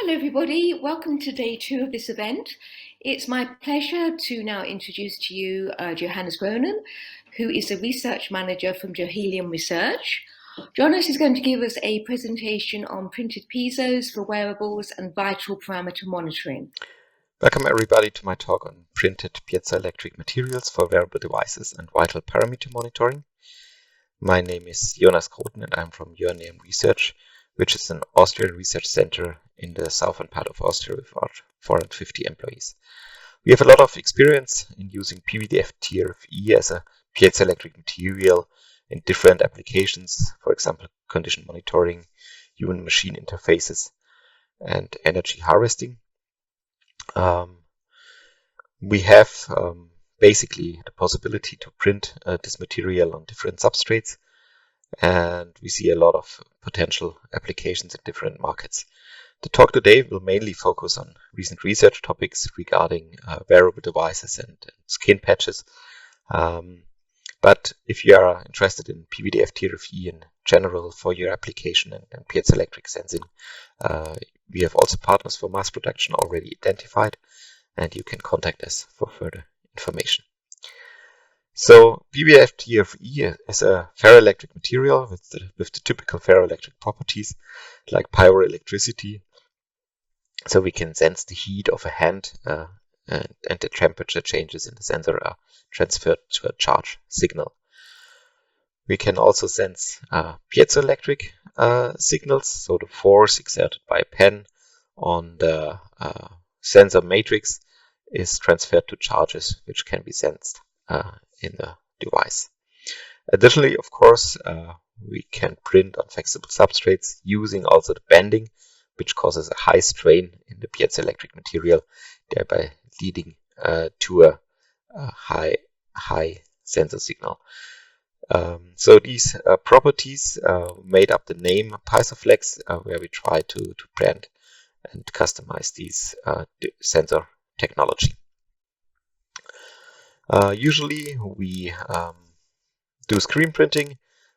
Hello everybody, welcome to day 2 of this event. It's my pleasure to now introduce to you Johannes Groten, who is the research manager from Joanneum Research. Jonas is going to give us a presentation on printed Piezos for wearables and vital parameter monitoring. Welcome everybody to my talk on printed piezoelectric materials for wearable devices and vital parameter monitoring. My name is Jonas Groten and I'm from Joanneum Research, which is an Austrian research center in the southern part of Austria with about 450 employees. We have a lot of experience in using PVDF TRFE as a piezoelectric material in different applications, for example, condition monitoring, human-machine interfaces, and energy harvesting. We have basically the possibility to print this material on different substrates, and we see a lot of potential applications in different markets. The talk today will mainly focus on recent research topics regarding wearable devices and skin patches. But if you are interested in PVDF TRFE in general for your application and piezoelectric sensing, we have also partners for mass production already identified, and you can contact us for further information. So PVDF TRFE is a ferroelectric material with the typical ferroelectric properties like pyroelectricity. So we can sense the heat of a hand and the temperature changes in the sensor are transferred to a charge signal. We can also sense piezoelectric signals, so the force exerted by a pen on the sensor matrix is transferred to charges which can be sensed in the device. Additionally, of course, we can print on flexible substrates using also the bending, which causes a high strain in the piezoelectric material, thereby leading to a high sensor signal. So these properties made up the name Piezoflex, where we try to brand and customize these sensor technology. Usually we do screen printing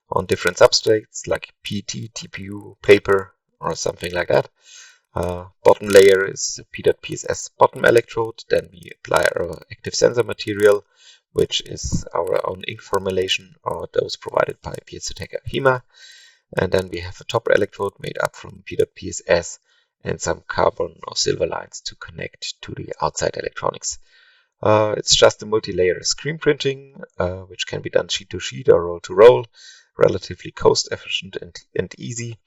on different substrates like PET, TPU, paper, or something like that. Bottom layer is a P.PSS bottom electrode. Then we apply our active sensor material, which is our own ink formulation or those provided by Piezotech HEMA. And then we have a top electrode made up from P.PSS and some carbon or silver lines to connect to the outside electronics. It's just a multi-layer screen printing, which can be done sheet to sheet or roll to roll, relatively cost efficient and easy,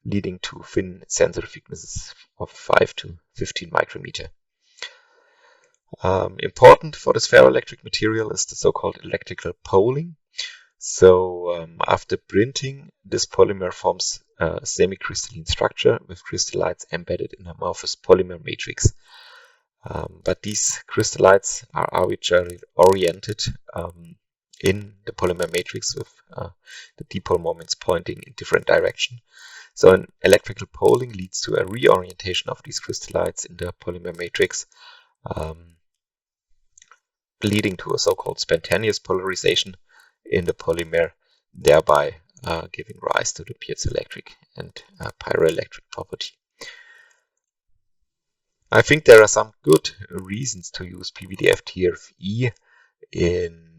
leading to thin sensor thicknesses of 5 to 15 micrometer. Important for this ferroelectric material is the so-called electrical poling. So after printing, this polymer forms a semi-crystalline structure with crystallites embedded in amorphous polymer matrix. But these crystallites are arbitrarily oriented in the polymer matrix with the dipole moments pointing in different direction. So an electrical poling leads to a reorientation of these crystallites in the polymer matrix, leading to a so-called spontaneous polarization in the polymer, thereby giving rise to the piezoelectric and pyroelectric property. I think there are some good reasons to use PVDF TRFE in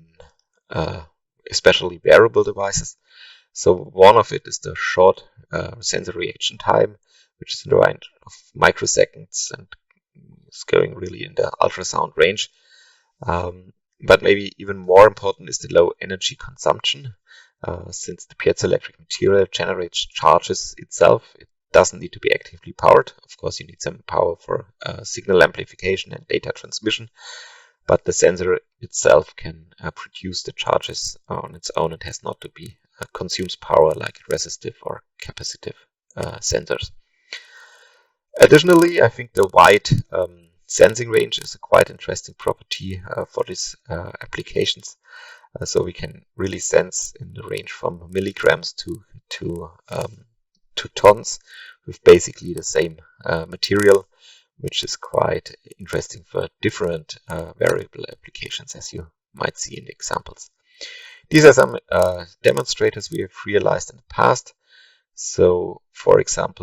especially wearable devices. So one of it is the short sensor reaction time, which is in the range of microseconds and is going really in the ultrasound range. But maybe even more important is the low energy consumption. Since the piezoelectric material generates charges itself, it doesn't need to be actively powered. Of course, you need some power for signal amplification and data transmission, but the sensor itself can produce the charges on its own. It has not to be consumes power like resistive or capacitive sensors. Additionally, I think the wide sensing range is a quite interesting property for these applications. So we can really sense in the range from milligrams to tons with basically the same material, which is quite interesting for different variable applications, as you might see in the examples. These are some demonstrators we have realized in the past. So, for example,